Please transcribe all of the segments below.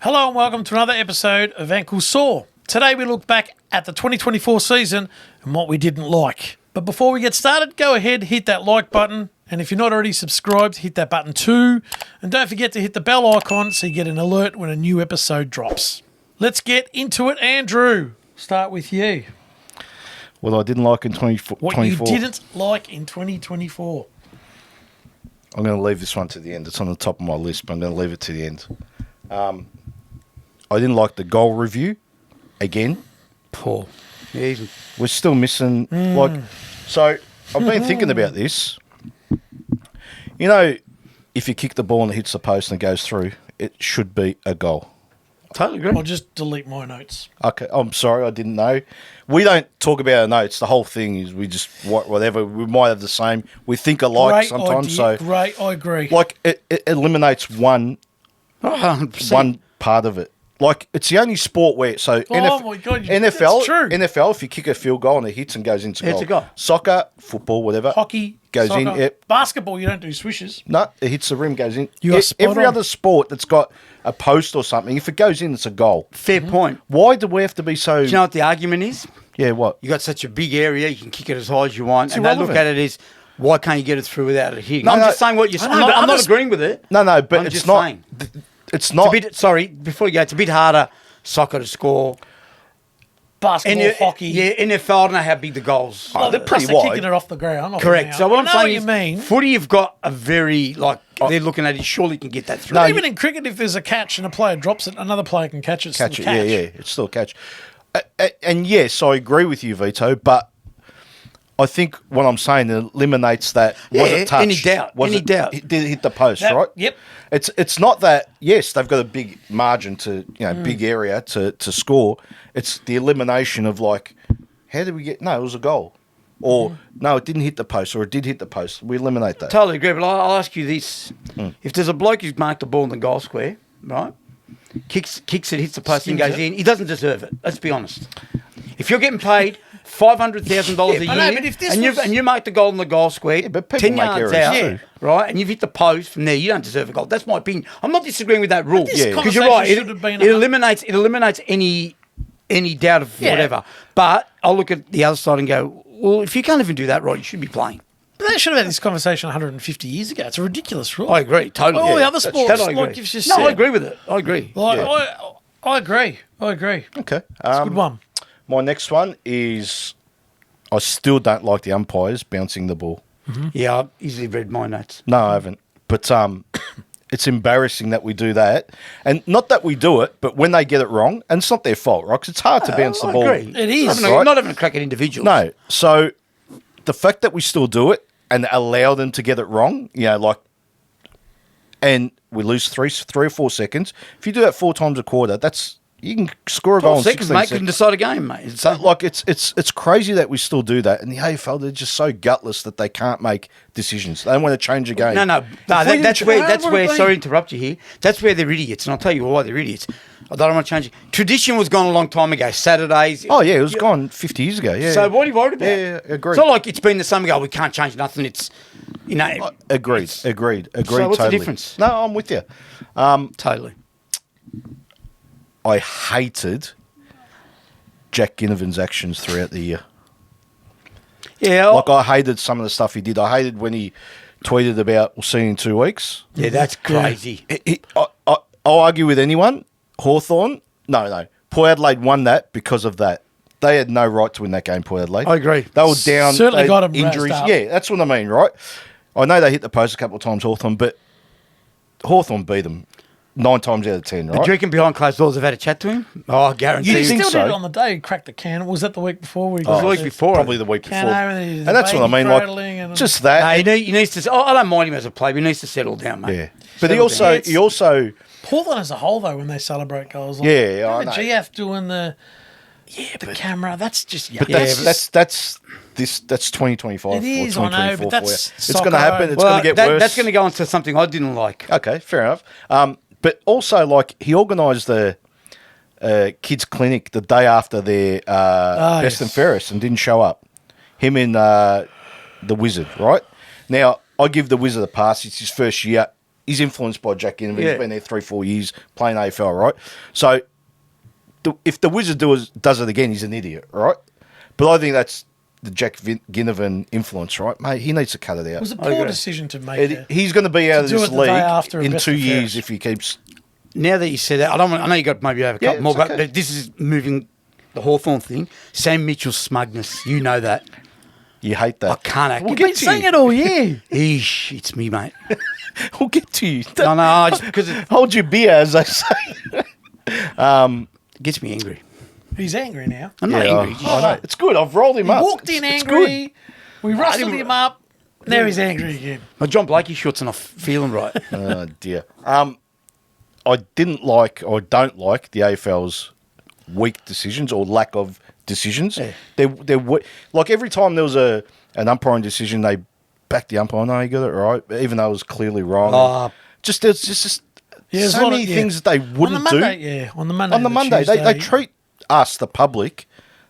Hello and welcome to another episode of Ankle Sore. Today we look back at the 2024 season and what we didn't like. But before we get started, go ahead, hit that like button. And if you're not already subscribed, hit that button too. And don't forget to hit the bell icon so you get an alert when a new episode drops. Let's get into it, Andrew. Start with you. What I didn't like in 2024. What you didn't like in 2024. I'm going to leave this one to the end. It's on the top of my list, but I'm going to leave it to the end. I didn't like the goal review. Again. Poor. Yeah, We're still missing... So, I've been thinking about this. You know, if you kick the ball and it hits the post and it goes through, it should be a goal. totally agree. I'll just delete my notes. Okay, I'm sorry, I didn't know. We don't talk about our notes. The whole thing is we just, whatever, we might have the same. We think alike sometimes. Idea. Great, I agree. Like, it eliminates one 100%. part of it. Like, it's the only sport where, so my God, NFL, that's true. NFL, if you kick a field goal and it hits and goes into goal. It's a goal. Soccer, football, whatever. Hockey, goes soccer, in. Yep. Basketball, you don't do swishes. No, it hits the rim, goes in. You are spot Every on. other sport that's got a post or something, if it goes in, it's a goal. Fair point. Why do we have to be so... Do you know what the argument is? Yeah, what? You got such a big area, you can kick it as high as you want, It's and they look irrelevant. at it as, why can't you get it through without it hitting? No, I'm no. just saying what you're saying. I know, but I'm not others- agreeing with it. No, but I'm it's just not... saying. It's not... Sorry, before you go, it's a bit harder soccer to score. Basketball, hockey. Yeah, NFL, I don't know how big the goals Oh, are. they're Plus pretty they're wide. kicking it off the ground. off Correct. the So what I I'm know saying what is, you mean. footy have got a very, they're looking at it, surely can get that through. No, Even in cricket, if there's a catch and a player drops it, another player can catch it. It's catch still it. a catch. Yeah, it's still a catch. And yes, I agree with you, Vito, but I think what I'm saying eliminates that. Was Yeah, it touched? any doubt, Was any it, doubt. Did it hit the post, That- right? yep. It's not that, yes, they've got a big margin to, big area to score. It's the elimination of like, how did we get, no, it was a goal. Or, no, it didn't hit the post, or it did hit the post. We eliminate that. Totally agree, but I'll ask you this. If there's a bloke who's marked the ball in the goal square, right, kicks it, hits the post and Skins goes it. in, he doesn't deserve it. Let's be honest. If you're getting paid $500,000 a year I know, but if this was- and you make the goal in the goal square, but people 10 make yards errors out, too. right, and you've hit the post from there, you don't deserve a goal. That's my opinion. I'm not disagreeing with that rule. this Yeah. Because you're right. conversation It, should have been it eliminates any doubt of Yeah. whatever. But I'll look at the other side and go, well, if you can't even do that right, you should be playing. But they should have had this conversation 150 years ago. It's a ridiculous rule. I agree, totally. All the Yeah, other that's- sports, that I like agree. you've just No, said. I agree with it. I agree. Like, Yeah. I agree. I agree. Okay. It's a good one. My next one is, I still don't like the umpires bouncing the ball. Yeah, I've easily read my notes. No, I haven't. But it's embarrassing that we do that. And not that we do it, but when they get it wrong, and it's not their fault, right? 'Cause it's hard to bounce the I ball. agree. It is. Not having a crack at individuals. No. So the fact that we still do it and allow them to get it wrong, and we lose three or 4 seconds. If you do that 4 times a quarter, you can score a goal 12 in seconds, 16 mate, can seconds. decide a game, mate. It's Like it's crazy that we still do that, and the AFL, they're just so gutless that they can't make decisions. They don't want to change a game. No. If we didn't That's ch- where. How That's would where. it be? Sorry to interrupt you here. That's where they're idiots, and I'll tell you why they're idiots. I don't want to change it. Tradition was gone a long time ago. Saturdays. Oh yeah, it was gone 50 years ago. Yeah. So what are you worried about? Yeah, agreed. It's not like it's been the same ago. We can't change nothing. It's Agreed. it's- Agreed. So what's the Totally. difference? No, I'm with you. Totally. I hated Jack Ginnivan's actions throughout the year. Yeah. Like, I hated some of the stuff he did. I hated when he tweeted about, we'll see you in 2 weeks. yeah, that's crazy. I'll argue with anyone. Hawthorn, no. Port Adelaide won that because of that. They had no right to win that game, Port Adelaide. I agree. They were down. Certainly they got had 'em razzed injuries. up. Yeah, that's what I mean, right? I know they hit the post a couple of times, Hawthorn, but Hawthorn beat them 9 times out of 10, right? Do you reckon behind closed doors have had a chat to him? Oh, I guarantee You He think still so? did it on the day he cracked the can. Was that the week before? Where he It was got the week the before. Probably the week Can before. over there, And that's what I baby mean, like, cradling and- just that. No, he needs to. I don't mind him as a player, but he needs to settle down, mate. Yeah. But he Settle down. also, Hawthorn as a whole, though, when they celebrate goals. Like, Yeah, I remember know. GF doing the camera. That's just but yuck. that's 2025 It is, or I know, 2024 but that's for you. It's going to soccer. happen. It's Well, going to get worse. That's going to go on to something I didn't like. Okay, fair enough. But also, like, he organised the kids' clinic the day after their Best and Fairest and didn't show up. Him and the Wizard, right? Now, I give the Wizard a pass. It's his first year. he's influenced by Jack Ginnivan. Yeah. He's been there 3-4 years playing AFL, right? So if the Wizard does it again, he's an idiot, right? But I think that's the Jack Ginnivan influence, right, mate? He needs to cut it out. It was a poor decision to make. He's going to be out of do this it the day after league a in best 2 of years fairs. if he keeps. Now that you said that, I know you got maybe have a couple Yeah, more, it's okay. but this is moving the Hawthorn thing. Sam Mitchell's smugness, you know that. You hate that. I can't act. We'll You've get been to saying you. it all year. Eesh, it's me, mate. We'll get to you. No, just because it Hold your beer, as they say. gets me angry. He's angry now. I'm not angry. I know. It's good. I've rolled him He up. walked in It's angry. We rustled didn't- him up. Now he's angry again. My John Blakey short's not feeling right. good. Oh dear. I didn't like, or don't like, the AFL's weak decisions or lack of decisions. Yeah. They're like every time there was an umpiring decision, they backed the umpire. No, you got it right, even though it was clearly wrong. There's just there's a so lot many of- things that they wouldn't on the Monday, do. Yeah, on the Monday. On the Monday, they Tuesday, treat us, the public,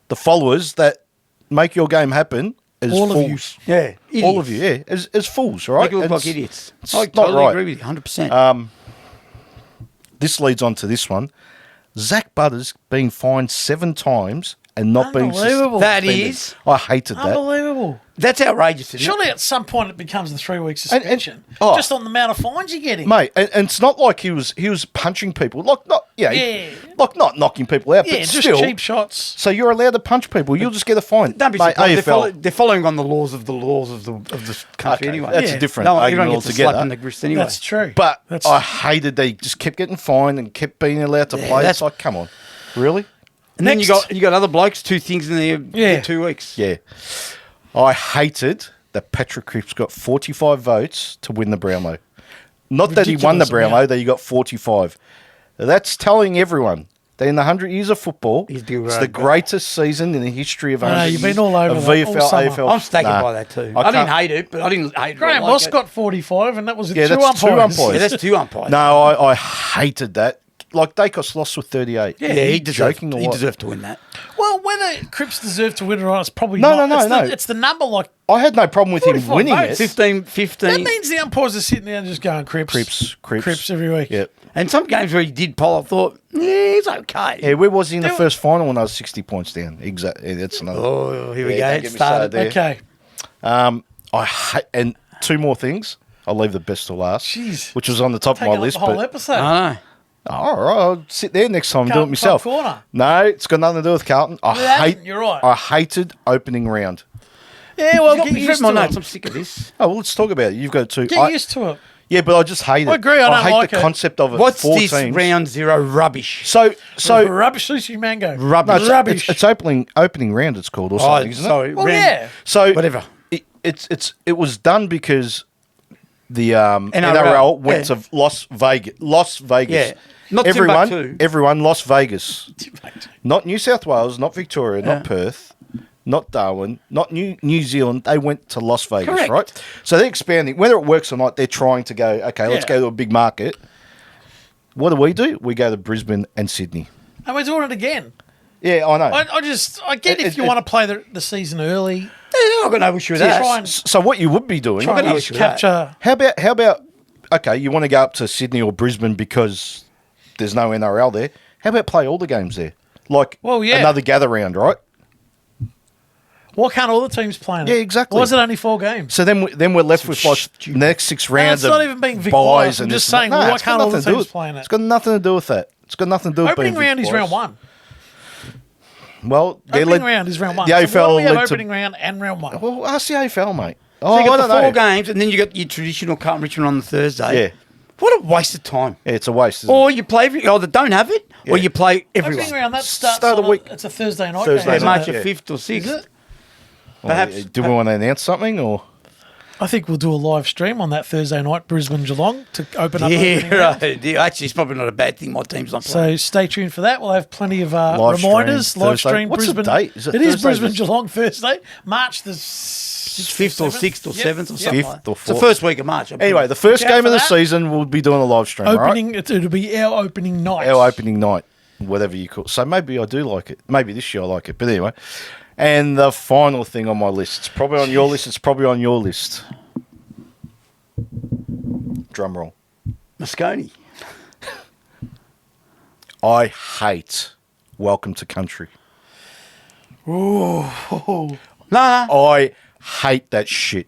the followers that make your game happen, as All of you. fools. Yeah, All of you, yeah, as fools, right? Make it look like It's- idiots. it's I not totally right. agree with you, 100%. This leads on to this one. Zach Butters being fined 7 times and not being Unbelievable. That suspended. is- I hated that. Unbelievable. That's outrageous, isn't Surely at some point it becomes a 3-week And- suspension, oh. just on the amount of fines you get. Mate, and it's not like he was punching people, like not like not knocking people out, Yeah, but just still. cheap shots. So you're allowed to punch people. You'll just get a fine. Don't be Mate, surprised. AFL. They're following on the laws of the country Okay, anyway. that's Yeah. a different No, argument everyone gets a altogether. slap in the wrist anyway. That's true. But That's, I hated they just kept getting fined and kept being allowed to Yeah, play. that's- It's like, come on, really? And then you Next. got other blokes, 2 things in there Yeah. in 2 weeks. Yeah. I hated that Patrick Cripps got 45 votes to win the Brownlow. Not that he won the Ridiculous Brownlow, amount. that he got 45. That's telling everyone that in the 100 years of football, He's doing it's right, the but- greatest season in the history of I know, 100 you've years been all over of that all VFL, summer. AFL. I'm staggered Nah, by that too. I I didn't can't- hate it, but I didn't hate it. Graham I like Moss it. got 45, and that was with Yeah, two that's two umpires. umpires. Yeah, that's 2 umpires. No, I hated that. Like, Dacos lost with 38. Yeah, he deserved, joking or he what? deserved to win that. Well, whether Cripps deserved to win or not, it's probably No, not. no, it's no. It's the number, like, I had no problem with him 45 winning votes. it. 15. that means the umpires are sitting there and just going, Cripps. Cripps. Every week. Yeah. And some games where he did poll, I thought, yeah, he's okay. Yeah, where was he in the There- first final when I was 60 points down? Exactly. That's another. Oh, here we Yeah, go. don't It get me started. started there. Okay. I hate, and 2 more things. I'll leave the best to last. Jeez. Which was on the top of Taking my up list. the whole But episode. I know. all right, I'll sit there next time and do it Carlton myself. Club Corner. No, it's got nothing to do with Carlton. It hasn't, you're right. I hated opening round. Yeah, well, get You've read used my to notes. it. I'm sick of this. Oh, well, let's talk about it. You've got 2. Get used to it. Yeah, but I just hate it. I agree, I don't hate like the it. concept of it. What's 4 this teams. round 0 rubbish? So Rubbish, Lucy Mango. no, Rubbish. it's, Rubbish. it's opening round. It's called or something, isn't sorry. it? Well, round- yeah. So Whatever. It was done because the NRL NRL, went yeah. to Las Vegas. Yeah. Not everyone, Timbuktu. everyone, Las Vegas. Not New South Wales, not Victoria, Yeah. not Perth, not Darwin, not New Zealand. They went to Las Vegas, Correct. right? So they're expanding. Whether it works or not, they're trying to go, okay, let's Yeah. go to a big market. What do? We go to Brisbane and Sydney. And we're doing it again. Yeah, I know. I get if you want to play the season early, Yeah, I've got no issue with to that. try and So what you would be doing try and issue with that. capture. How about okay, you want to go up to Sydney or Brisbane because there's no NRL there. How about play all the games there? Like Well, yeah. another gather round, right? Why can't all the teams play in it? Yeah, exactly. Why is it only 4 games? So then we're left with like the next 6 rounds it's not of even being Vic buys Bias. I'm and just this and saying, that. why it's got can't all the nothing to do teams with- play in it? It's got nothing to do with that. It's got nothing to do with Opening being Vic round is Bias. round 1. Well, they're Opening led- round is round 1. The So why AFL do we have led to- opening round and round 1? Well, ask the AFL, mate. Oh, So you I got don't the 4 know. games, and then you got your traditional Carlton Richmond on the Thursday. Yeah. What a waste of time. Yeah, it's a waste. Isn't Or you play either don't have it, or Yeah. you play everyone. Opening round, that starts Start of on week. It's a Thursday night Thursday game. Yeah, isn't March it? the Yeah. 5th or 6th. Is it? Perhaps. do we want to announce something or? I think we'll do a live stream on that Thursday night, Brisbane Geelong, to open up. opening Yeah, round. right. Yeah, actually, it's probably not a bad thing. My team's not playing. So stay tuned for that. We'll have plenty of Live reminders. stream Live Thursday. stream What's the Brisbane. date? Is it It is Thursday Brisbane this- Geelong Thursday, March the 5th or 6th or 7th or something 5th like that. or It's the 4th. first week of March. I'm Anyway, pretty- the first Look out game for of the that. season, we'll be doing a live stream, right? Opening. It'll be our opening night. Our opening night, whatever you call it. So maybe I do like it. Maybe this year I like it. But anyway. And the final thing on my list. It's probably on your list. It's probably on your list. Drum roll. Moscone. I hate Welcome to Country. No. I hate that shit.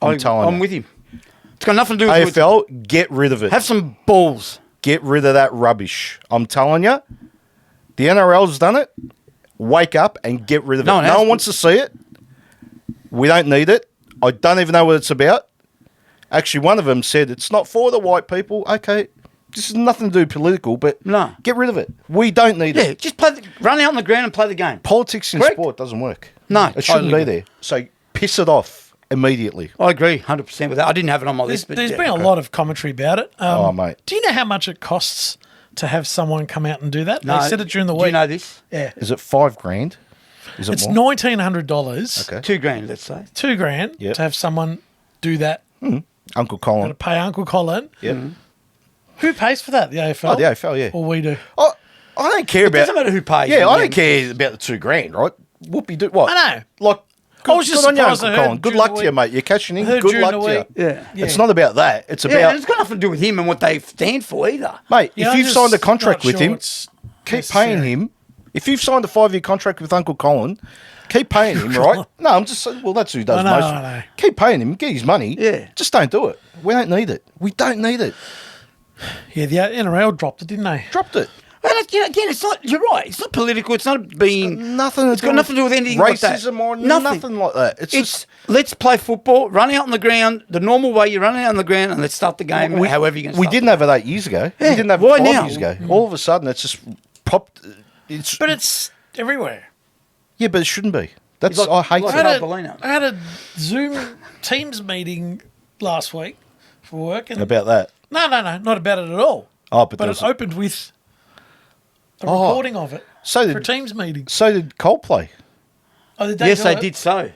I'm telling you. I'm with him. It's got nothing to do with AFL, get rid of it. Have some balls. Get rid of that rubbish. I'm telling you. The NRL's done it. Wake up and get rid of it. No one wants to see it. We don't need it. I don't even know what it's about. Actually, one of them said it's not for the white people. Okay, this has nothing to do political, but No. get rid of it. We don't need Yeah, it. just run out on the ground and play the game. Politics in Correct? sport doesn't work. No, It shouldn't totally be there. So piss it off immediately. I agree 100% with that. I didn't have it on my list. But There's yeah. been a lot of commentary about it. Oh, mate. Do you know how much it costs to have someone come out and do that? No, They said it during the do week. you know this? Yeah. Is it $5,000? Is it It's more? $1,900, Okay. $2,000, let's say. $2,000 Yep. to have someone do that. Uncle Got to Colin. pay Uncle Colin. Yep. Who pays for that? The AFL? Oh, the AFL, yeah. Or we do? I don't care It about. doesn't matter who pays. Yeah, in I the don't end. care about the $2,000, right? Whoopie do what? I know. Like, I was just good on you, surprised I Uncle heard Colin. Good during luck the to you, week- mate. You're cashing in. Heard Good during luck the to you. week. Yeah. Yeah. It's not about that. It's Yeah, about, and it's got nothing to do with him and what they stand for either. mate, Yeah, if I'm you've just signed a contract not with sure him, it's keep paying necessary. him. If you've signed a 5-year contract with Uncle Colin, keep paying him, right? No, I'm just saying, well, that's who does I know, most. I know. Keep paying him, get his money. Yeah. Just don't do it. We don't need it. We don't need it. Yeah, the NRL dropped it, didn't they? Dropped it. And again, it's not. You're right. It's not political. It's not being. Nothing. It's got nothing to do with anything like that. Racism or nothing like that. It's just. Let's play football. Run out on the ground the normal way. You run out on the ground and let's start the game. However you can. We didn't have it 8 years ago. Yeah, We didn't have it why 5 now? years ago. All of a sudden, it's just popped. It's But it's everywhere. yeah, but it shouldn't be. That's Like- I hate like that. Carbolino. I had a Zoom Teams meeting last week for work. And about that. No, not about it at all. Oh, but But there it was opened with a recording of it so for did- a Teams meeting. so did Coldplay. Oh, did they Yes, do they it? did so.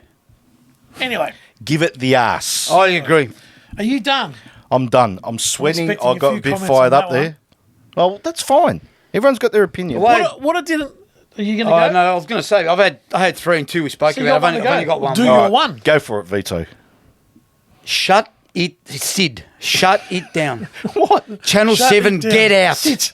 Anyway, Give it the ass. I agree. are you done? I'm done. I'm sweating. expecting I a got few a bit comments fired on up that there. Well, that's fine. Everyone's got their opinion. Well, What I didn't. Are you going to Oh go? no, I was going to say I had 3 and 2 we spoke So you about. got I've one to only go. got one. Do more. your one. Go for it, Vito. Shut it, Sid. Shut it down. What? Channel Shut 7, it down. get out. Sit.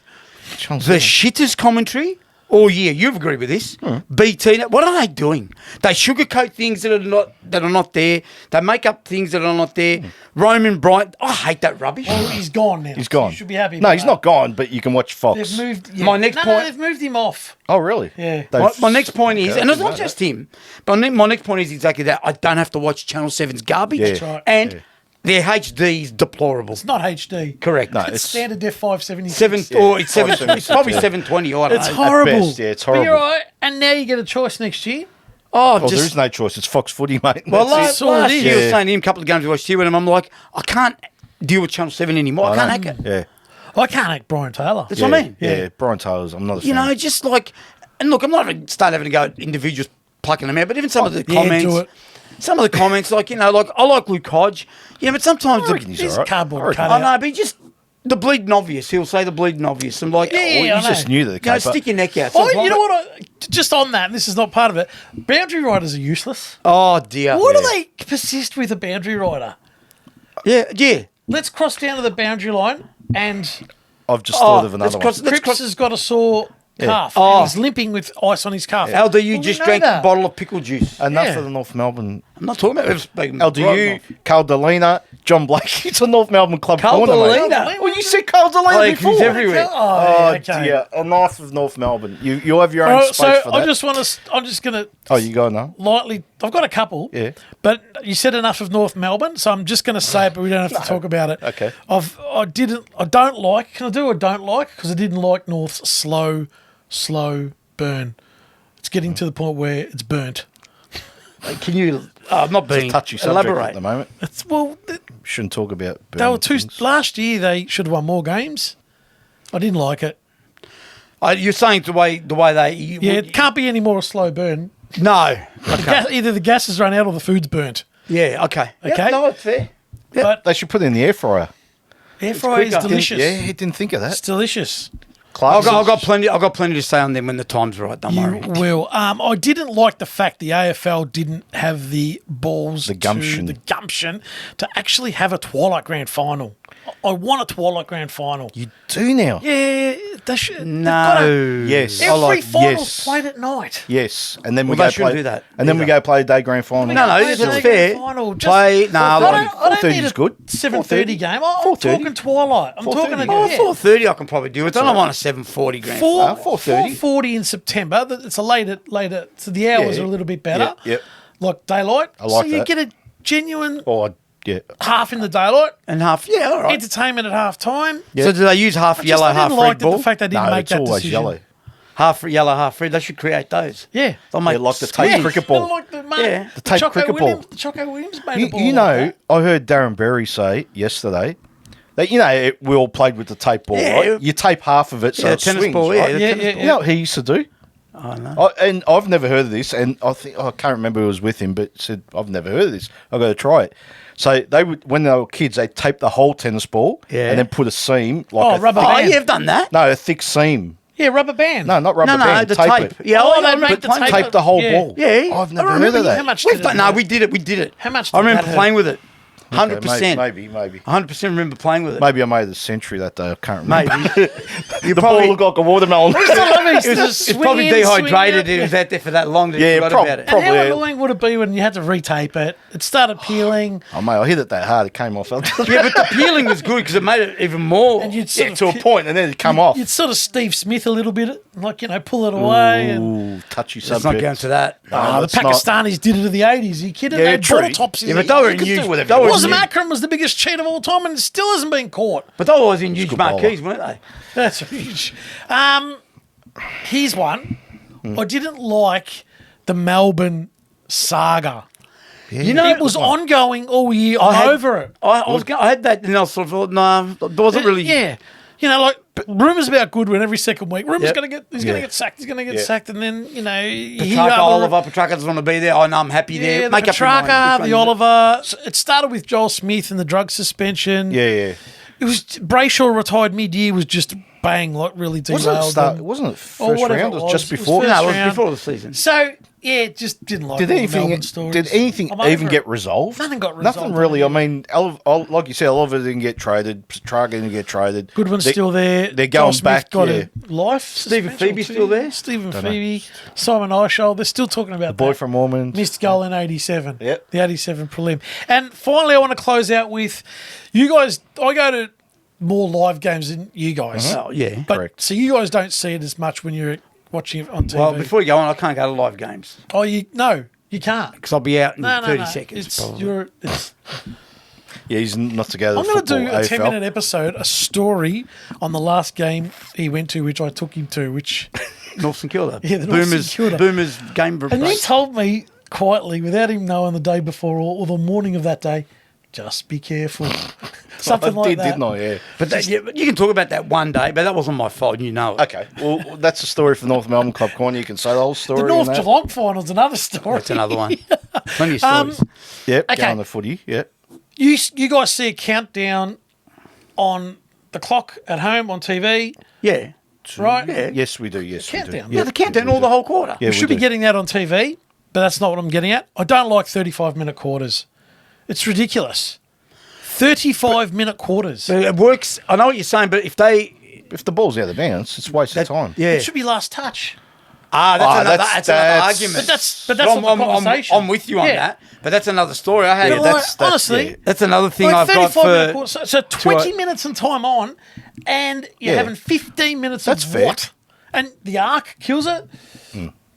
The shittest commentary all year. You've agreed with this. BT. What are they doing? They sugarcoat things that are not there. They make up things that are not there. Roman Bryant. I hate that rubbish. Well, he's gone now. He's gone. You should be happy. No, about he's that. not gone, but you can watch Fox. They've moved. Yeah. My next No, point- they've moved him off. Oh, really? Yeah. My next point is, Okay, and it's I not didn't know just him, but my next point is exactly that. I don't have to watch Channel 7's garbage. Yeah. That's right. And Yeah. their HD is deplorable. It's not HD. Correct. No, It's it's standard def 576. It's probably 720 or I don't It's know. horrible. best, yeah, it's But you're horrible. right. And now you get a choice next year. Oh, Well, there just is no choice. It's Fox Footy, mate. well, That's last, it. all it last is. year I was Yeah. saying to him a couple of games we watched here, and I'm like, I can't deal with Channel 7 anymore. I can't hack it. Yeah. I can't act Brian Taylor. That's what I mean. Yeah. Brian Taylor's. I'm not a fan. You know, just like, and look, I'm not even starting having to go at individuals plucking them out, but even some of the Yeah, comments, do it. some of the comments, like, you know, like, I like Luke Hodge, yeah, but sometimes I reckon he's He's all right. cardboard I reckon- cut I out. know, but he just, the bleeding obvious, he'll say the bleeding obvious. I'm like, Yeah, oh, yeah, You I just know. knew that. you know, stick your neck out. Oh, Sometimes- you know what? Just on that, and this is not part of it. Boundary riders are useless. Oh, dear. Why do they persist with a boundary rider? Yeah. Let's cross down to the boundary line, and I've just thought of another one. let's Cripps cross. has got a sore calf. Oh. And he's limping with ice on his calf. Al, do you Well, we just know drank that. a bottle of pickle juice? Enough Yeah. of the North Melbourne. I'm not talking about speaking. Al, do you, Carl Delina, John Blake? It's a North Melbourne club Carl corner, mate. Delina? Well, you said Carl Delina Oh, yeah, before. he's everywhere. Oh, Oh, okay. dear. Enough of North Melbourne. You have your own All right, space so for I that. just want to. I'm just going to Oh, you go now. lightly. I've got a couple. Yeah. But you said enough of North Melbourne, so I'm just going to say it, but we don't have to talk about it. Okay. I don't like. Can I do a don't like? Because I didn't like North's slow burn. It's getting to the point where it's burnt. Can you? I'm not being. Touchy subject elaborate. at the moment. It's well. Shouldn't talk about. They were burning too. things. Last year they should have won more games. I didn't like it. You're saying the way they. Yeah, it can't be any more a slow burn. No. Okay. Either the gas has run out or the food's burnt. Yeah. Okay. Okay. Yeah, no, it's fair. But They should put it in the air fryer. air fryer is quicker. delicious. Yeah, he didn't think of It's that. delicious. Clark. I've got plenty. I've got plenty to say on them when the time's right. Don't You worry. will. I didn't like the fact the AFL didn't have the balls, The gumption. the gumption to actually have a Twilight Grand Final. I want a Twilight Grand Final. You do now. Yeah, they should. No. Yes. Every final's yes. played at night. Yes, and then we Well, go they shouldn't play. do that And then we either. go play a day grand final. No, Play that's a day fair. grand final. Just- Play. No, I like don't 4:30 need is a good. 7:30 game. I'm 4:30. talking Twilight. I'm 4:30, talking yeah. about 4:30. I can probably do it. I don't want a 7:40 grand. 4:30. 4:40 in September. It's a later. So the hours Yeah. are a little bit better. Yep. Like daylight. I like so you that. get a genuine Oh, yeah. half in the daylight. And half. Yeah, all right. Entertainment at half time. Yeah. So do they use half yellow, I half didn't red like ball? the fact they didn't No, make it's that always decision. yellow. Half yellow, half red. They should create those. Yeah. They'll make Yeah, like the tape smash. cricket ball. Like the, Yeah. the tape Choco cricket Williams, ball. The Choco Williams made a ball. You like know, that. I heard Darren Berry say yesterday that, we all played with the tape ball, Yeah. right? You tape half of it so Yeah, it tennis swings, ball, yeah, right? the tennis You know what he used to do? Oh, no. And I've never heard of this, and I can't remember who was with him, but said, I've never heard of this. I've got to try it. So they would, when they were kids, they taped the whole tennis ball Yeah. and then put a seam, Oh, rubber Oh, band. yeah, I've done that. No, a thick seam. Yeah, rubber band. No, not rubber No, band. the tape. tape. It. Yeah, Oh, I they remember make the playing- tape. Tape the whole Yeah. ball. Yeah. I've never I heard remember of that. How much We've did done. it No, hurt? we did it. We did it. How much I did remember that playing hurt? with it. 100%. Maybe. 100% remember playing with it. Maybe I made the century that day. I can't remember. Maybe. You The ball looked like a watermelon. It's probably dehydrated. It was out there for that long that you Yeah, forgot about it. And how Probably. annoying would it be when you had to retape it? It started peeling, Oh, mate, I hit it that hard. It came off. Yeah, but the peeling was good because it made it even more. and you'd sort Yeah, of to a point, and then it come off. You'd sort of Steve Smith a little bit, like pull it away. And Ooh, touchy Let's not subject. go into that. No, the it's not. Pakistanis did it in the 80s. Are you kidding? Yeah, They had true. bottle tops in Yeah, there. but they were You in could do huge. whatever They you were want. Wasm in- Akram was the biggest cheat of all time and still hasn't been caught. But they were always in huge good bowler. marquees, weren't they? That's huge. Here's one. I didn't like the Melbourne saga. You know, It was ongoing all year. I had- I'm over it. I had that, and I sort of thought, no, there wasn't really. Yeah. Like rumours about Goodwin every second week. Rumours Yep. he's gonna get sacked. He's gonna get Yeah. sacked, and then you hear Petrarca, other- Oliver, Petrarca doesn't want to be there. Oh, no, I'm happy Yeah, there. the Make up your mind. Petrarca, Which the one is it? Oliver. It started with Joel Smith and the drug suspension. Yeah. It was Brayshaw retired mid-year. Was just bang like really derailed. Wasn't it Or first whatever round? it It was just was. It was before. first No, it was round. before the season. So yeah, just didn't like Did all the anything? Melbourne stories. Did anything I'm over even it. get resolved? Nothing got Nothing resolved, really. yeah. I mean, like you said, Oliver didn't get traded. Petrarca didn't get traded. Goodwin's They- still there. They're Joel going Smith back. Got Yeah. a life. Stephen suspension Phoebe's too. still there? Stephen Dunno. Phoebe, Simon Eisholt. They're still talking about The boy that. from Ormond. Missed goal in 87. Yep. The 87 prelim. And finally, I want to close out with you guys. I go to more live games than you guys. Oh, yeah. But Correct. so you guys don't see it as much when you're watching it on TV. Well, before you go on, I can't go to live games Oh, you can't. because I'll be out in No, 30 no. seconds. It's, probably. Yeah, he's not together. I'm going to do a AFL. 10-minute episode, a story on the last game he went to, which I took him to, which... North St Kilda. Yeah, the North St Boomers, Kilda. Boomers game And you break. told me quietly, without him knowing the day before or the morning of that day, just be careful. Something I like did, that. didn't I? Yeah. But you can talk about that one day, but that wasn't my fault, and you know it. Okay. Well, that's a story for North Melbourne Club Corner. You can say the whole story. The in North that. Geelong final's another story. That's another one. Plenty of stories. Yep. Okay. Go on the footy. Yep. You guys see a countdown on the clock at home on TV, Yeah. right? Yeah. Yes, we do. Yes, we do. Countdown. Yeah, the countdown all the whole quarter. Yeah, We should be do. getting that on TV, but that's not what I'm getting at. I don't like 35-minute quarters. It's ridiculous. 35-minute quarters. So it works. I know what you're saying, but if If the ball's out of bounds, it's a waste of time. yeah. It should be last touch. That's another that's- argument. But that's not the conversation. I'm with you on Yeah. that, but that's another story. I had. But Yeah, like, that's- honestly, yeah. That's another thing like I've got 35-minute for. quarters. So 20 minutes and time on, and you're Yeah. having 15 minutes That's of fair. what? And the arc kills it.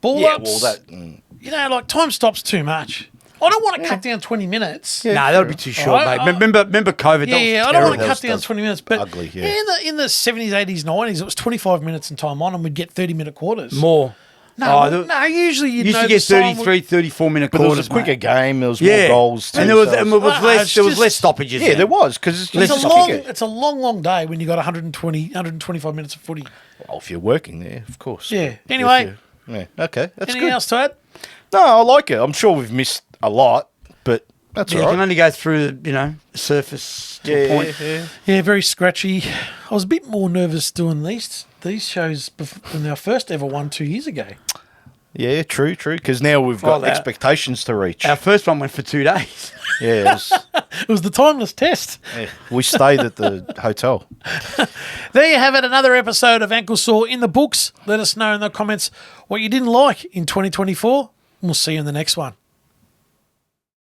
Ball Yeah, ups. well, like time stops too much. I don't want to cut down 20 minutes. Nah, that would be too short, Alright, mate. Remember COVID? Yeah, that was I don't want to That cut was- down that's 20 minutes, but ugly, yeah. in the 70s, 80s, 90s, it was 25 minutes and time on, and we'd get 30-minute quarters. more. No, Oh, no, usually you'd used know to the get sign 33, 34-minute But there quarters. was a quicker mate. game. There was Yeah, more goals. Too, and there was so- and there was Well, less. it's There was just- less stoppages. yeah, then. there was because It's a just long, kick it. it's a long day when you got 125 minutes of footy. Well, if you're working there, of course. Yeah. If Anyway. yeah. Okay. That's Anything good. else to add? No, I like it. I'm sure we've missed a lot, but That's You all can right. only go through the surface to a point. Yeah, very scratchy. I was a bit more nervous doing these shows than our first ever one 2 years ago. Yeah, true. Because now we've got Well, expectations to reach. Our first one went for 2 days. Yeah, It was the timeless test. we stayed at the hotel. There you have it, another episode of Ankle Sore in the books. Let us know in the comments what you didn't like in 2024. We'll see you in the next one.